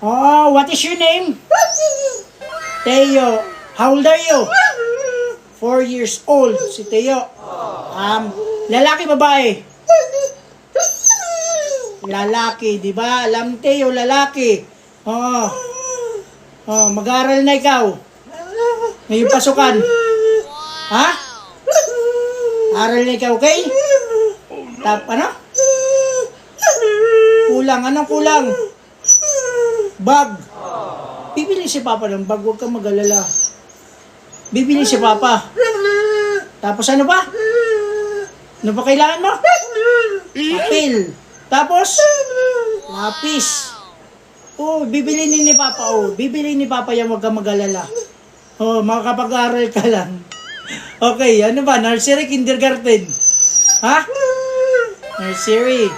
Oh, what is your name? Teo. How old are you? 4 years old, si Teo. Lalaki, babae? Lalaki, di ba? Alam Teo, lalaki. Oh. Oh, mag-aaral na ikaw. Ngayong pasukan. Ha? Aral na ikaw, okay? Ano? Kulang, anong kulang? Bag. Bibili si Papa ng bag, huwag kang mag-alala. Bibili si Papa. Tapos ano ba? Ano ba kailangan mo? Papel. Tapos? Lapis. Oh, bibili ni Papa. Oh, bibili ni Papa yan, huwag kang mag-alala. Oh, makakapag-aral ka lang. Okay, ano ba? Nursery, kindergarten? Ha? Nursery.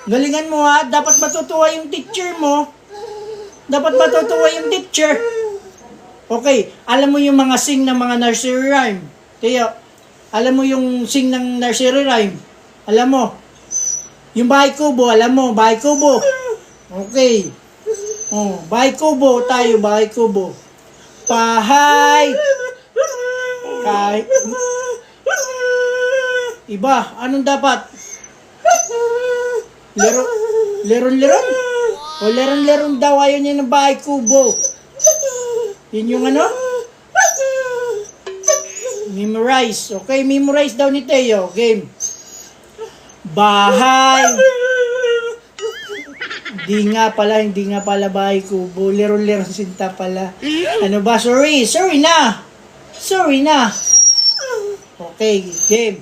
Galingan mo ha, dapat matutuwa yung teacher mo. Dapat matutuwa yung teacher. Okay, alam mo yung mga sing ng mga nursery rhyme? Teo, alam mo yung sing ng nursery rhyme? Alam mo? Yung bahay kubo, alam mo? Bahay kubo. Okay. Oh, bahay kubo tayo, bahay kubo. Bahay. Kahit. Iba, anong dapat? Leron-leron? O leron-leron daw, ayaw niya ng bahay kubo. Yun yung ano? Memorize. Okay, memorize daw ni Teo. Game. Bahay. Hindi nga pala bahay kubo. Leron-leron sinta pala. Ano ba? Sorry na. Okay, game.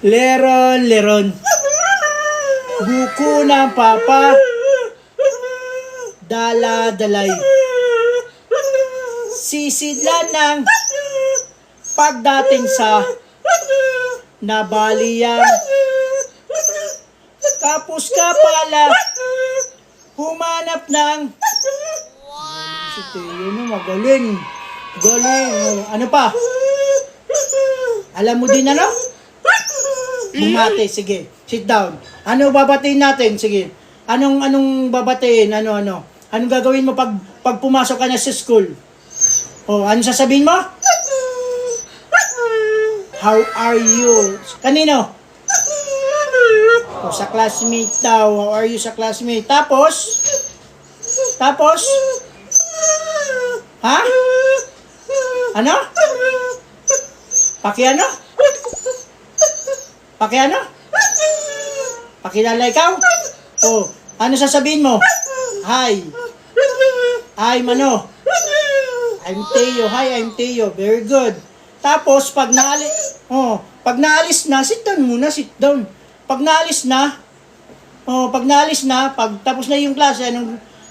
Leron-leron. Buko ng Papa. Dala-dalay. Sisidlan ng pagdating sa nabaliyang. Tapos ka pala humanap ng si Teo mo, magaling. Ano pa? Alam mo din ano? Bumati, sige. Sit down. Ano babatiin natin? Sige. Anong babatiin? Anong gagawin mo pag pumasok ka na sa school? Oh, ano sasabihin mo? How are you? Kanino? Oh, sa classmate daw. How are you sa classmate? Tapos? Ha? Ano? Pakiano? Pakilala ikaw? Oh, ano sasabihin mo? Hi. I'm ano? I'm Teo. Hi, I'm Teo. Very good. Tapos, pag naalis na, sit down muna, sit down. Pag naalis na, pag tapos na yung klase,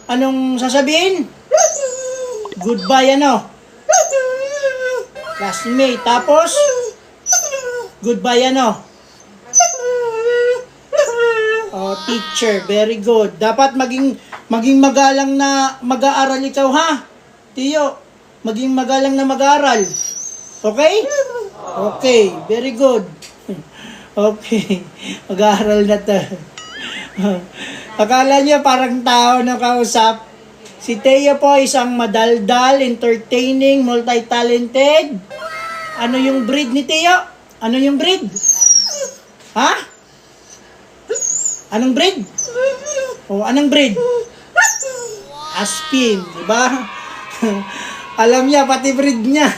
anong sasabihin? Goodbye, classmate. Tapos, goodbye, teacher. Very good. Dapat maging magalang na mag-aaral ikaw, ha? Teo, maging magalang na mag-aaral. Okay? Okay, very good. Okay, mag-aaral na to. Akala niya parang tao na kausap. Si Teo po isang madaldal, entertaining, multi-talented. Ano yung breed ni Teo? Ano yung breed? Ha? Anong breed? Oh, anong breed? Aspin, di ba? Alam niya, pati breed niya.